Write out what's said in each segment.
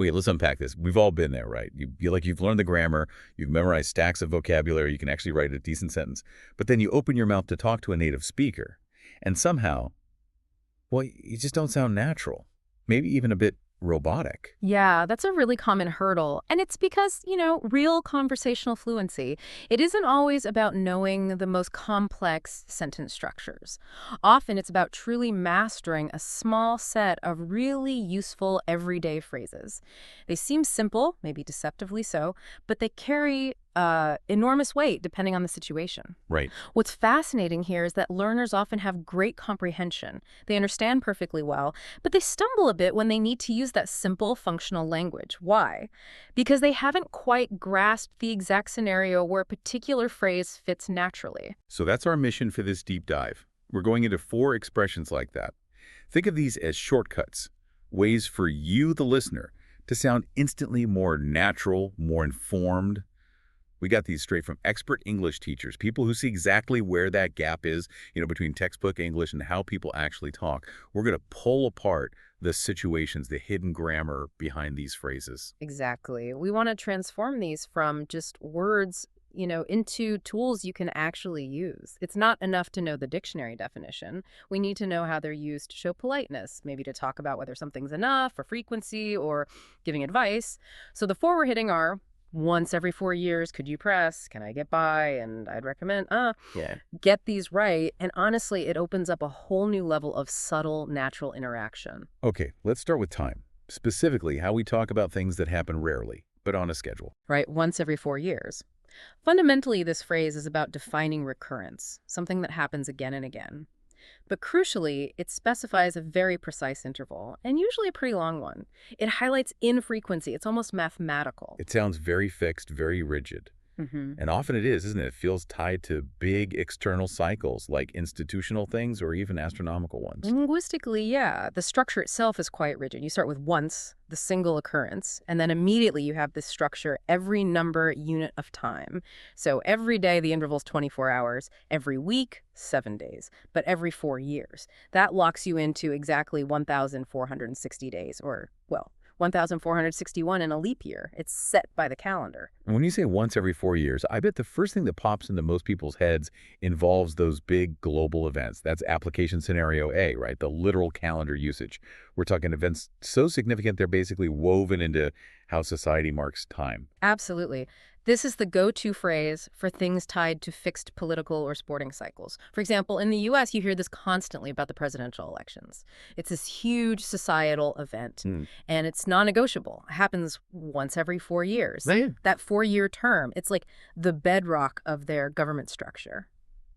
Okay, let's unpack this. We've all been there, right? You feel like you've learned the grammar, you've memorized stacks of vocabulary, you can actually write a decent sentence. But then you open your mouth to talk to a native speaker, and somehow, well, you just don't sound natural. Maybe even a bit robotic. Yeah, that's a really common hurdle. And it's because, real conversational fluency, it isn't always about knowing the most complex sentence structures. Often it's about truly mastering a small set of really useful everyday phrases. They seem simple, maybe deceptively so, but they carry enormous weight depending on the situation. Right. What's fascinating here is that learners often have great comprehension. They understand perfectly well, but they stumble a bit when they need to use that simple functional language. Why? Because they haven't quite grasped the exact scenario where a particular phrase fits naturally. So that's our mission for this deep dive. We're going into 4 expressions like that. Think of these as shortcuts, ways for you, the listener, to sound instantly more natural, more informed. We got these straight from expert English teachers, people who see exactly where that gap is, between textbook English and how people actually talk. We're going to pull apart the situations, the hidden grammar behind these phrases. Exactly. We want to transform these from just words, into tools you can actually use. It's not enough to know the dictionary definition. We need to know how they're used to show politeness, maybe to talk about whether something's enough or frequency or giving advice. So the 4 we're hitting are: once every 4 years, could you press? Can I get by? And I'd recommend, Yeah. get these right. And honestly, it opens up a whole new level of subtle, natural interaction. Okay, let's start with time. Specifically, how we talk about things that happen rarely, but on a schedule. Right? Once every 4 years. Fundamentally, this phrase is about defining recurrence, something that happens again and again. But crucially, it specifies a very precise interval, and usually a pretty long one. It highlights infrequency. It's almost mathematical. It sounds very fixed, very rigid. hmm And often it is, isn't it? It feels tied to big external cycles, like institutional things or even astronomical ones. Linguistically, yeah. The structure itself is quite rigid. You start with once, the single occurrence, and then immediately you have this structure, every number unit of time. So every day the interval's 24 hours, every week 7 days, but every 4 years. That locks you into exactly 1,460 days, or, well, 1,461 in a leap year. It's set by the calendar. And when you say once every 4 years, I bet the first thing that pops into most people's heads involves those big global events. That's application scenario A, right? The literal calendar usage. We're talking events so significant they're basically woven into how society marks time. Absolutely. This is the go-to phrase for things tied to fixed political or sporting cycles. For example, in the U.S., you hear this constantly about the presidential elections. It's this huge societal event, Hmm. and it's non-negotiable. It happens once every 4 years. Yeah. That 4-year term, it's like the bedrock of their government structure.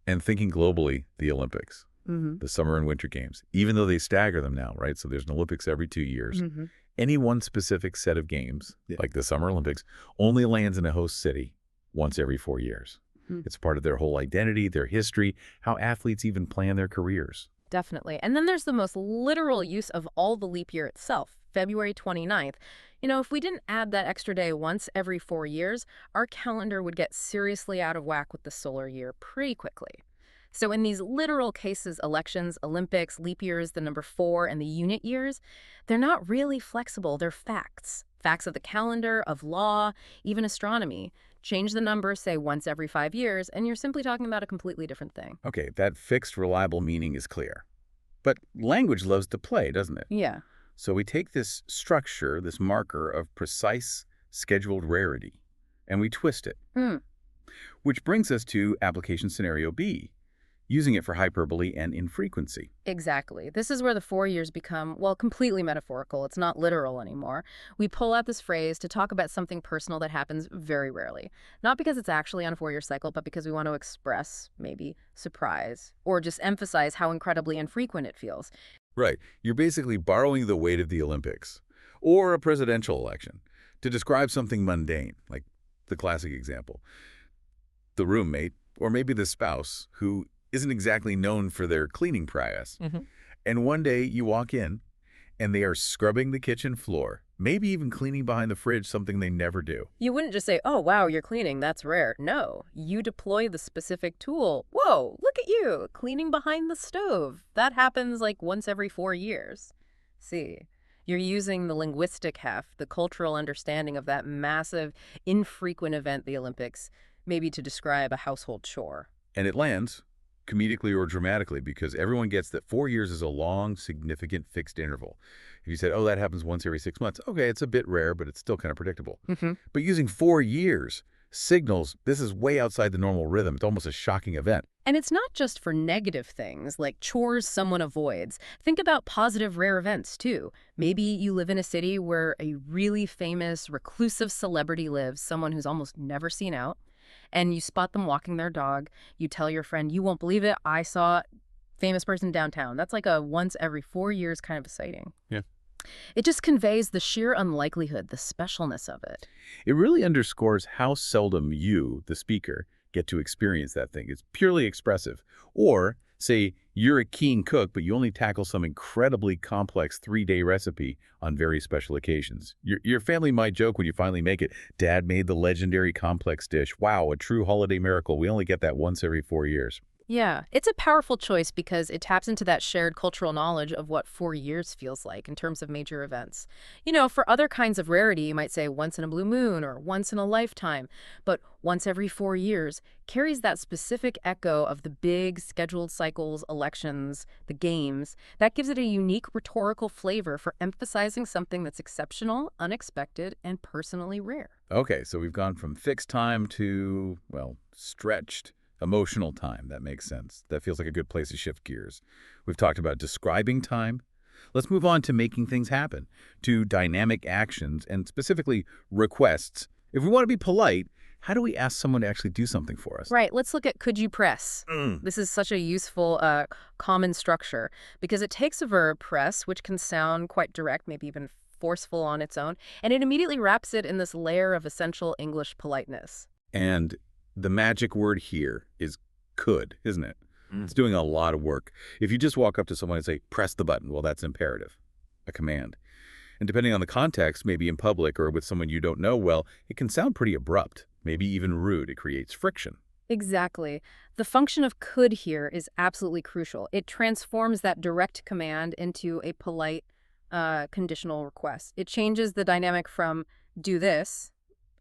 And thinking globally, the Olympics, Mm-hmm. the summer and winter games, even though they stagger them now, right? So there's an Olympics every 2 years. Mm-hmm. Any one specific set of games, like the Summer Olympics, only lands in a host city once every 4 years. Hmm. It's part of their whole identity, their history, how athletes even plan their careers. Definitely. And then there's the most literal use of all the leap year itself, February 29th. If we didn't add that extra day once every 4 years, our calendar would get seriously out of whack with the solar year pretty quickly. So in these literal cases, elections, Olympics, leap years, the number 4, and the unit years, they're not really flexible. They're facts. Facts of the calendar, of law, even astronomy. Change the number, say, once every 5 years, and you're simply talking about a completely different thing. Okay, that fixed, reliable meaning is clear. But language loves to play, doesn't it? Yeah. So we take this structure, this marker of precise, scheduled rarity, and we twist it. Hmm. Which brings us to application scenario B, using it for hyperbole and infrequency. Exactly. This is where the 4 years become, well, completely metaphorical. It's not literal anymore. We pull out this phrase to talk about something personal that happens very rarely. Not because it's actually on a 4-year cycle, but because we want to express, maybe, surprise, or just emphasize how incredibly infrequent it feels. Right. You're basically borrowing the weight of the Olympics or a presidential election to describe something mundane, like the classic example. The roommate, or maybe the spouse, who isn't exactly known for their cleaning prowess. Mm-hmm. And one day you walk in and they are scrubbing the kitchen floor, maybe even cleaning behind the fridge, something they never do. You wouldn't just say, oh, wow, you're cleaning. That's rare. No, you deploy the specific tool. Whoa, look at you, cleaning behind the stove. That happens like once every 4 years. See, You're using the linguistic heft, the cultural understanding of that massive, infrequent event, the Olympics, maybe to describe a household chore. And it lands, comedically or dramatically, because everyone gets that 4 years is a long, significant fixed interval. If you said, oh, that happens once every 6 months, okay, it's a bit rare, but it's still kind of predictable. Hmm. But using 4 years signals this is way outside the normal rhythm. It's almost a shocking event. And it's not just for negative things, like chores someone avoids. Think about positive rare events, too. Maybe you live in a city where a really famous, reclusive celebrity lives, someone who's almost never seen out, and you spot them walking their dog. You tell your friend, you won't believe it, I saw famous person downtown. That's like a once every 4 years kind of a sighting. Yeah. It just conveys the sheer unlikelihood, the specialness of it. It really underscores how seldom you, the speaker, get to experience that thing. It's purely expressive. Or, say, you're a keen cook, but you only tackle some incredibly complex 3-day recipe on very special occasions. Your family might joke when you finally make it, Dad made the legendary complex dish. Wow, a true holiday miracle. We only get that once every 4 years. Yeah, it's a powerful choice because it taps into that shared cultural knowledge of what 4 years feels like in terms of major events. For other kinds of rarity, you might say once in a blue moon or once in a lifetime, but once every 4 years carries that specific echo of the big scheduled cycles, elections, the games. That gives it a unique rhetorical flavor for emphasizing something that's exceptional, unexpected, and personally rare. Okay, so we've gone from fixed time to, well, stretched emotional time. That makes sense. That feels like a good place to shift gears. We've talked about describing time. Let's move on to making things happen, to dynamic actions, and specifically requests. If we want to be polite, how do we ask someone to actually do something for us? Right, let's look at could you press. Mm. This is such a useful common structure because it takes a verb, press, which can sound quite direct, maybe even forceful on its own, and it immediately wraps it in this layer of essential English politeness. And the magic word here is could, isn't it? It's doing a lot of work. If you just walk up to someone and say, press the button, well, that's imperative, a command. And depending on the context, maybe in public or with someone you don't know well, it can sound pretty abrupt, maybe even rude. It creates friction. Exactly. The function of could here is absolutely crucial. It transforms that direct command into a polite conditional request. It changes the dynamic from do this,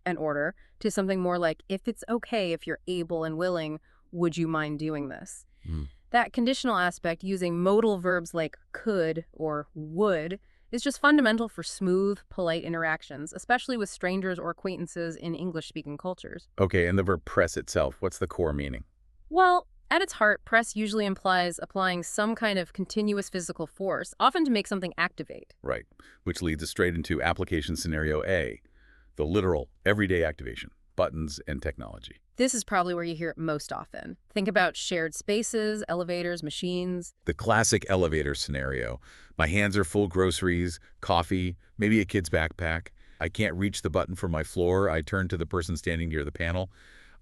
an order, to something more like, if it's okay, if you're able and willing, would you mind doing this? Mm. That conditional aspect, using modal verbs like could or would, is just fundamental for smooth, polite interactions, especially with strangers or acquaintances in English-speaking cultures. Okay, and the verb press itself, what's the core meaning? Well, at its heart, press usually implies applying some kind of continuous physical force, often to make something activate. Right, which leads us straight into application scenario A, the literal, everyday activation, buttons and technology. This is probably where you hear it most often. Think about shared spaces, elevators, machines. The classic elevator scenario. My hands are full groceries, coffee, maybe a kid's backpack. I can't reach the button for my floor. I turn to the person standing near the panel.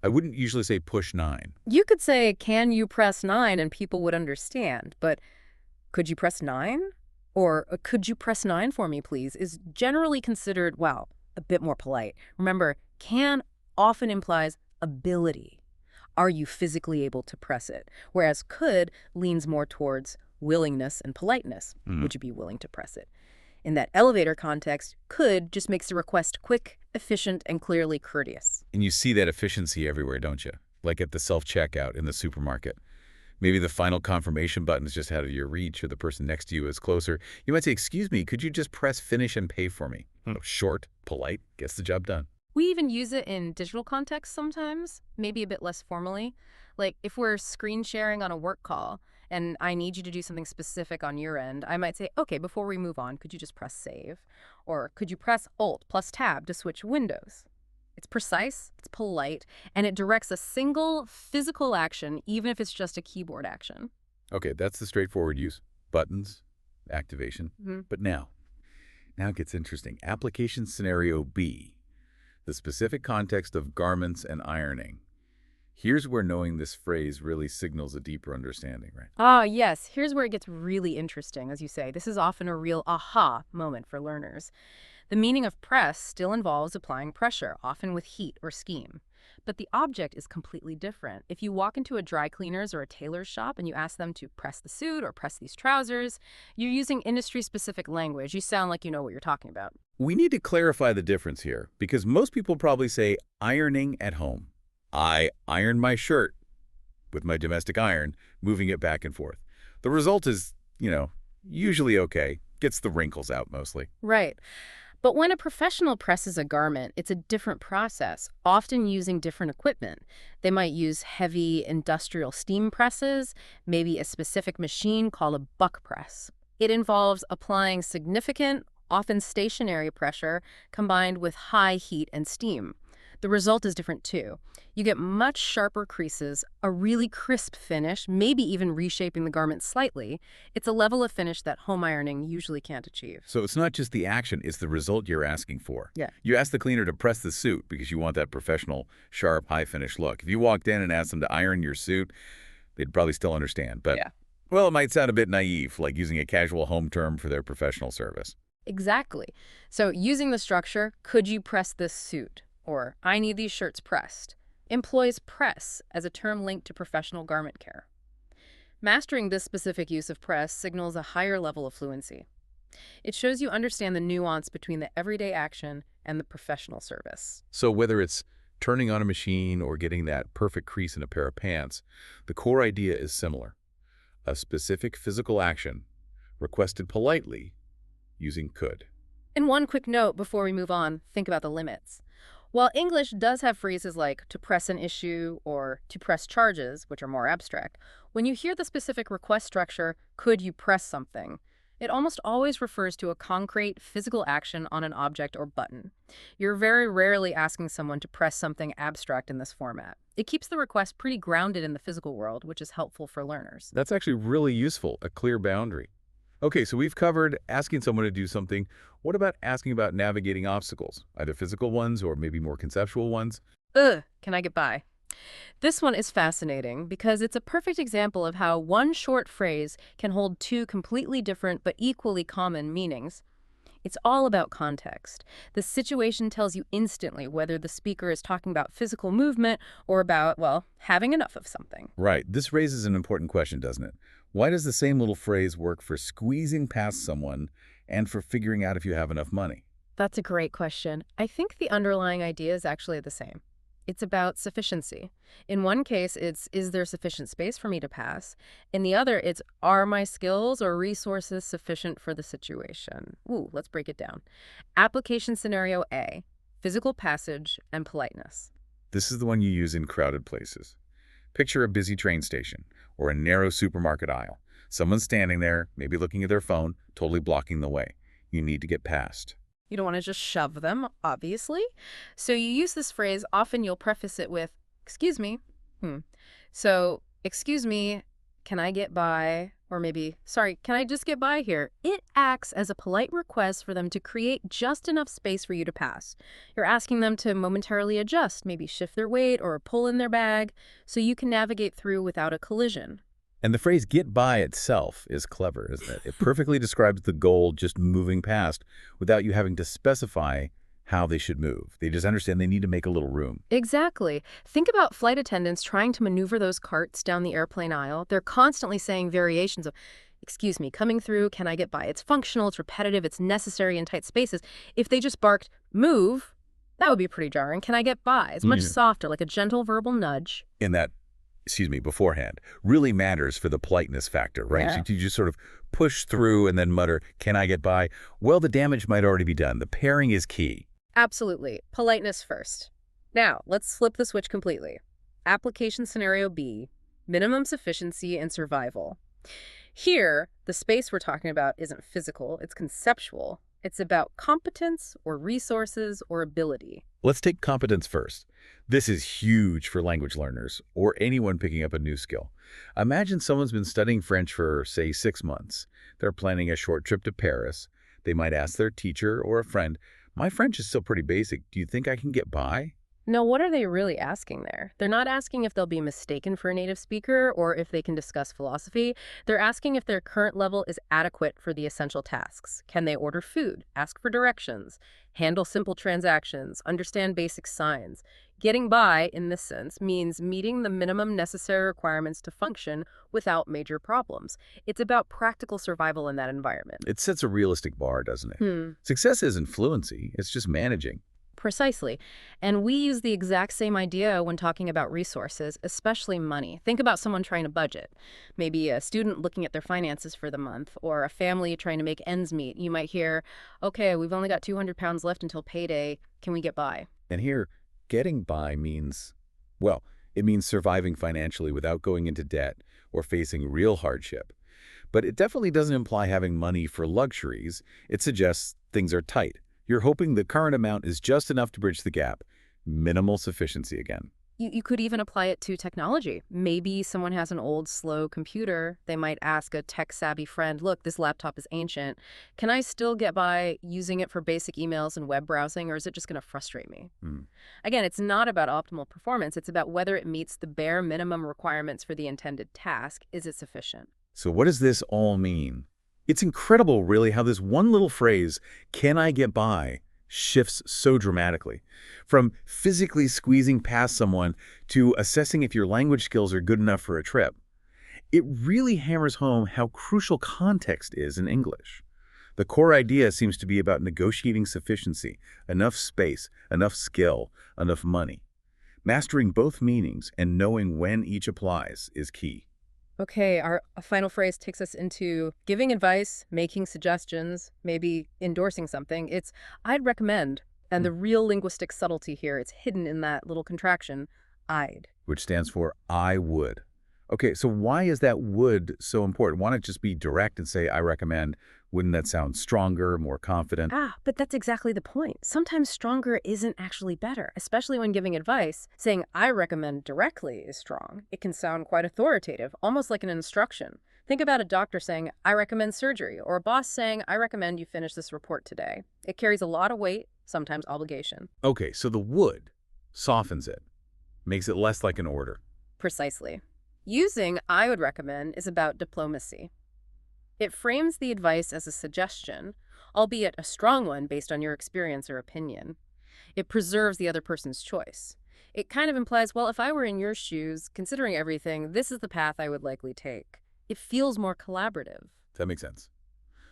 I wouldn't usually say push 9. You could say, can you press 9, and people would understand, but could you press 9? Or could you press 9 for me, please, is generally considered, well, a bit more polite. Remember, can often implies ability. Are you physically able to press it? Whereas could leans more towards willingness and politeness. Would you be willing to press it? In that elevator context, could just makes the request quick, efficient, and clearly courteous. And you see that efficiency everywhere, don't you? Like at the self-checkout in the supermarket. Maybe the final confirmation button is just out of your reach or the person next to you is closer. You might say, excuse me, could you just press finish and pay for me? Short, polite, gets the job done. We even use it in digital contexts sometimes, maybe a bit less formally. Like if we're screen sharing on a work call and I need you to do something specific on your end, I might say, okay, before we move on, could you just press save? Or could you press Alt plus Tab to switch windows? It's precise, it's polite, and it directs a single physical action, even if it's just a keyboard action. Okay, that's the straightforward use. Buttons, activation. But now it gets interesting. Application scenario B, the specific context of garments and ironing. Here's where knowing this phrase really signals a deeper understanding, right? Ah, yes. Here's where it gets really interesting, as you say. This is often a real aha moment for learners. The meaning of press still involves applying pressure, often with heat or steam. but the object is completely different. If you walk into a dry cleaner's or a tailor's shop and you ask them to press the suit or press these trousers, you're using industry-specific language. You sound like you know what you're talking about. We need to clarify the difference here, because most people probably say ironing at home. I iron my shirt with my domestic iron, moving it back and forth. The result is, usually okay. Gets the wrinkles out mostly. Right. But when a professional presses a garment, it's a different process, often using different equipment. They might use heavy industrial steam presses, maybe a specific machine called a buck press. It involves applying significant, often stationary pressure combined with high heat and steam. The result is different too. You get much sharper creases, a really crisp finish, maybe even reshaping the garment slightly. It's a level of finish that home ironing usually can't achieve. So it's not just the action, it's the result you're asking for. Yeah. You ask the cleaner to press the suit because you want that professional, sharp, high-finish look. If you walked in and asked them to iron your suit, they'd probably still understand. But, Yeah. well, it might sound a bit naive, like using a casual home term for their professional service. Exactly. So using the structure, could you press this suit? Or I need these shirts pressed, employs press as a term linked to professional garment care. Mastering this specific use of press signals a higher level of fluency. It shows you understand the nuance between the everyday action and the professional service. So whether it's turning on a machine or getting that perfect crease in a pair of pants, the core idea is similar. A specific physical action requested politely using could. And one quick note before we move on, think about the limits. While English does have phrases like to press an issue or to press charges, which are more abstract, when you hear the specific request structure, could you press something, it almost always refers to a concrete physical action on an object or button. You're very rarely asking someone to press something abstract in this format. It keeps the request pretty grounded in the physical world, which is helpful for learners. That's actually really useful, a clear boundary. Okay, so we've covered asking someone to do something. What about asking about navigating obstacles, either physical ones or maybe more conceptual ones? Can I get by? This one is fascinating because it's a perfect example of how one short phrase can hold two completely different but equally common meanings. It's all about context. The situation tells you instantly whether the speaker is talking about physical movement or about, well, having enough of something. Right. This raises an important question, doesn't it? Why does the same little phrase work for squeezing past someone and for figuring out if you have enough money? That's a great question. I think the underlying idea is actually the same. It's about sufficiency. In one case, it's, is there sufficient space for me to pass? In the other, it's, are my skills or resources sufficient for the situation? Let's break it down. Application scenario A, physical passage and politeness. This is the one you use in crowded places. Picture a busy train station or a narrow supermarket aisle. Someone's standing there, maybe looking at their phone, totally blocking the way. You need to get past. You don't want to just shove them, obviously. So you use this phrase. Often you'll preface it with, excuse me. So, excuse me, can I get by? Or maybe, sorry, can I just get by here? It acts as a polite request for them to create just enough space for you to pass. You're asking them to momentarily adjust, maybe shift their weight or pull in their bag, so you can navigate through without a collision. And the phrase get by itself is clever, isn't it? It perfectly describes the goal, just moving past, without you having to specify how they should move. They just understand they need to make a little room. Exactly. Think about flight attendants trying to maneuver those carts down the airplane aisle. They're constantly saying variations of, excuse me, coming through, can I get by? It's functional, it's repetitive, it's necessary in tight spaces. If they just barked, move, that would be pretty jarring. Can I get by? It's much softer, like a gentle verbal nudge. In that, beforehand, really matters for the politeness factor, right? Yeah. So you just sort of push through and then mutter, can I get by? Well, the damage might already be done. The pairing is key. Absolutely. Politeness first. Now, let's flip the switch completely. Application scenario B, minimum sufficiency and survival. Here, the space we're talking about isn't physical, it's conceptual. It's about competence or resources or ability. Let's take competence first. This is huge for language learners or anyone picking up a new skill. Imagine someone's been studying French for, say, 6 months. They're planning a short trip to Paris. They might ask their teacher or a friend, my French is still pretty basic. Do you think I can get by? Now, what are they really asking there? They're not asking if they'll be mistaken for a native speaker or if they can discuss philosophy. They're asking if their current level is adequate for the essential tasks. Can they order food, ask for directions, handle simple transactions, understand basic signs? Getting by, in this sense, means meeting the minimum necessary requirements to function without major problems. It's about practical survival in that environment. It sets a realistic bar, doesn't it? Hmm. Success isn't fluency, it's just managing. Precisely. And we use the exact same idea when talking about resources, especially money. Think about someone trying to budget. Maybe a student looking at their finances for the month, or a family trying to make ends meet. You might hear, okay, we've only got 200 pounds left until payday. Can we get by? And here, getting by means, well, it means surviving financially without going into debt or facing real hardship. But it definitely doesn't imply having money for luxuries. It suggests things are tight. You're hoping the current amount is just enough to bridge the gap. Minimal sufficiency again. You could even apply it to technology. Maybe someone has an old, slow computer. They might ask a tech-savvy friend, look, this laptop is ancient. Can I still get by using it for basic emails and web browsing, or is it just going to frustrate me? Hmm. Again, it's not about optimal performance. It's about whether it meets the bare minimum requirements for the intended task. Is it sufficient? So what does this all mean? It's incredible, really, how this one little phrase, can I get by, shifts so dramatically. From physically squeezing past someone to assessing if your language skills are good enough for a trip. It really hammers home how crucial context is in English. The core idea seems to be about negotiating sufficiency, enough space, enough skill, enough money. Mastering both meanings and knowing when each applies is key. Okay, our final phrase takes us into giving advice, making suggestions, maybe endorsing something. It's I'd recommend. And the real linguistic subtlety here, it's hidden in that little contraction, I'd. Which stands for I would. Okay, so why is that would so important? Why not just be direct and say I recommend? Wouldn't that sound stronger, more confident? But that's exactly the point. Sometimes stronger isn't actually better, especially when giving advice. Saying I recommend directly is strong. It can sound quite authoritative, almost like an instruction. Think about a doctor saying, I recommend surgery, or a boss saying, I recommend you finish this report today. It carries a lot of weight, sometimes obligation. Okay, so the would softens it, makes it less like an order. Precisely. Using I would recommend is about diplomacy. It frames the advice as a suggestion, albeit a strong one based on your experience or opinion. It preserves the other person's choice. It kind of implies, well, if I were in your shoes, considering everything, this is the path I would likely take. It feels more collaborative. That makes sense.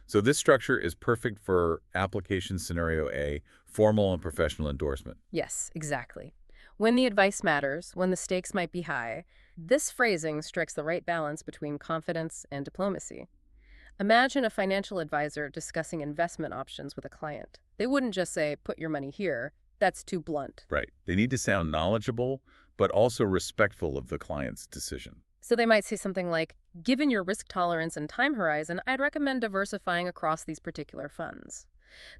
So this structure is perfect for application scenario A, formal and professional endorsement. Yes, exactly. When the advice matters, when the stakes might be high, this phrasing strikes the right balance between confidence and diplomacy. Imagine a financial advisor discussing investment options with a client. They wouldn't just say, put your money here. That's too blunt. Right. They need to sound knowledgeable, but also respectful of the client's decision. So they might say something like, given your risk tolerance and time horizon, I'd recommend diversifying across these particular funds.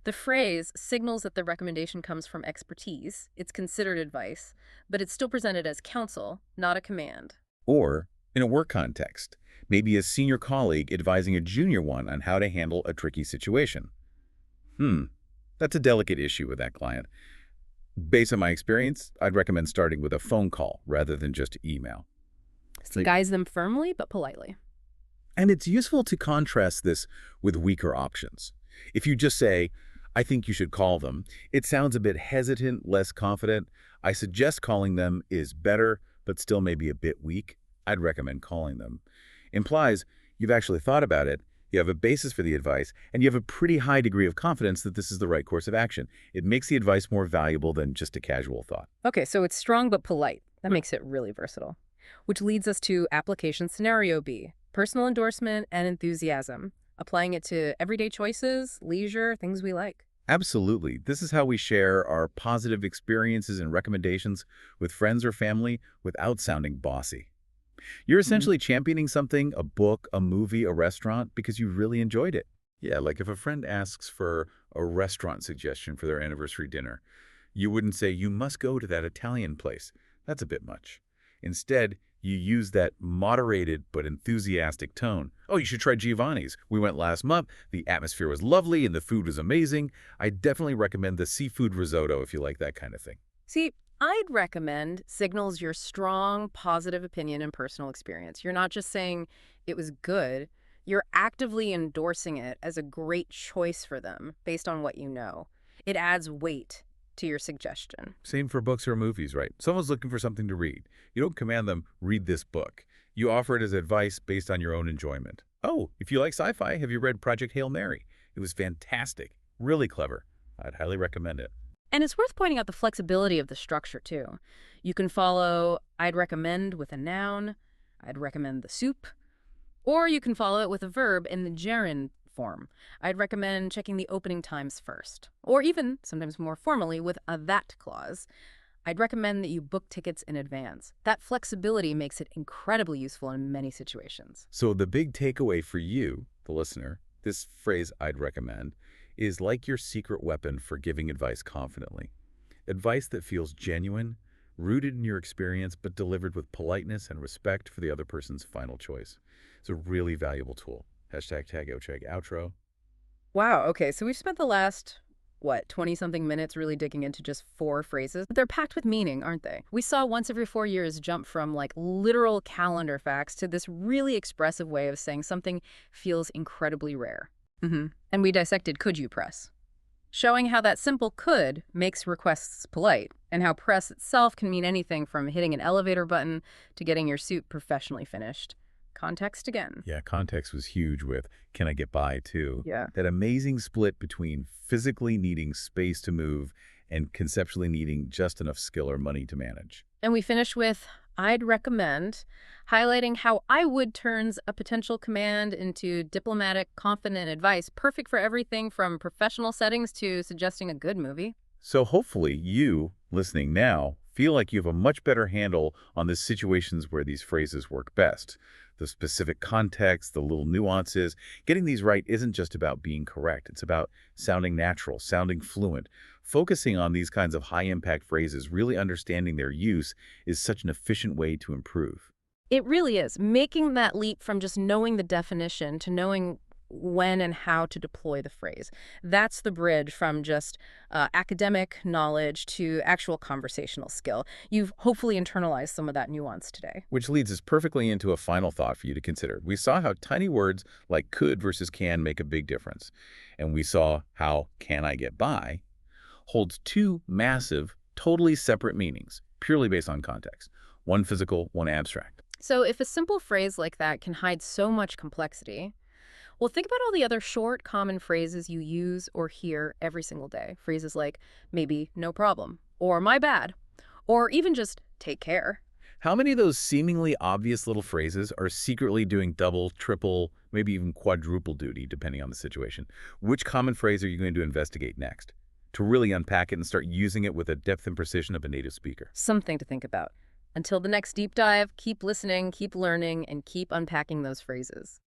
The phrase signals that the recommendation comes from expertise, it's considered advice, but it's still presented as counsel, not a command. Or, in a work context, maybe a senior colleague advising a junior one on how to handle a tricky situation. That's a delicate issue with that client. Based on my experience, I'd recommend starting with a phone call rather than just email. Guise them firmly but politely. And it's useful to contrast this with weaker options. If you just say, I think you should call them, it sounds a bit hesitant, less confident. I suggest calling them is better, but still maybe a bit weak. I'd recommend calling them. Implies you've actually thought about it, you have a basis for the advice, and you have a pretty high degree of confidence that this is the right course of action. It makes the advice more valuable than just a casual thought. Okay, so it's strong but polite. That makes it really versatile. Which leads us to application scenario B, personal endorsement and enthusiasm, applying it to everyday choices, leisure, things we like. Absolutely. This is how we share our positive experiences and recommendations with friends or family without sounding bossy. You're essentially championing something, a book, a movie, a restaurant, because you really enjoyed it. Yeah, like if a friend asks for a restaurant suggestion for their anniversary dinner, you wouldn't say, you must go to that Italian place. That's a bit much. Instead, you use that moderated but enthusiastic tone. Oh, you should try Giovanni's. We went last month. The atmosphere was lovely and the food was amazing. I definitely recommend the seafood risotto if you like that kind of thing. See, I'd recommend signals your strong, positive opinion and personal experience. You're not just saying it was good, you're actively endorsing it as a great choice for them based on what you know. It adds weight to your suggestion. Same for books or movies, right? Someone's looking for something to read. You don't command them, read this book. You offer it as advice based on your own enjoyment. Oh, if you like sci-fi, have you read Project Hail Mary? It was fantastic. Really clever. I'd highly recommend it. And it's worth pointing out the flexibility of the structure, too. You can follow I'd recommend with a noun, I'd recommend the soup, or you can follow it with a verb in the gerund form. I'd recommend checking the opening times first, or even, sometimes more formally, with a that clause. I'd recommend that you book tickets in advance. That flexibility makes it incredibly useful in many situations. So the big takeaway for you, the listener, this phrase I'd recommend, is like your secret weapon for giving advice confidently. Advice that feels genuine, rooted in your experience, but delivered with politeness and respect for the other person's final choice. It's a really valuable tool. Hashtag tag outro. Wow, okay, so we've spent the last, 20-something minutes really digging into just 4 phrases. But they're packed with meaning, aren't they? We saw once every 4 years jump from like literal calendar facts to this really expressive way of saying something feels incredibly rare. And we dissected could you press, showing how that simple could makes requests polite, and how press itself can mean anything from hitting an elevator button to getting your suit professionally finished. Context again. Yeah, context was huge with can I get by too. Yeah. That amazing split between physically needing space to move and conceptually needing just enough skill or money to manage. And we finish with I'd recommend, highlighting how I would turns a potential command into diplomatic, confident advice, perfect for everything from professional settings to suggesting a good movie. So hopefully you, listening now, feel like you have a much better handle on the situations where these phrases work best. The specific context, the little nuances. Getting these right isn't just about being correct. It's about sounding natural, sounding fluent. Focusing on these kinds of high-impact phrases, really understanding their use, is such an efficient way to improve. It really is. Making that leap from just knowing the definition to knowing when and how to deploy the phrase. That's the bridge from just academic knowledge to actual conversational skill. You've hopefully internalized some of that nuance today. Which leads us perfectly into a final thought for you to consider. We saw how tiny words like could versus can make a big difference. And we saw how can I get by holds 2 massive, totally separate meanings, purely based on context. One physical, one abstract. So if a simple phrase like that can hide so much complexity, well, think about all the other short, common phrases you use or hear every single day. Phrases like maybe, no problem, or my bad, or even just take care. How many of those seemingly obvious little phrases are secretly doing double, triple, maybe even quadruple duty, depending on the situation? Which common phrase are you going to investigate next? To really unpack it and start using it with the depth and precision of a native speaker. Something to think about. Until the next deep dive, keep listening, keep learning, and keep unpacking those phrases.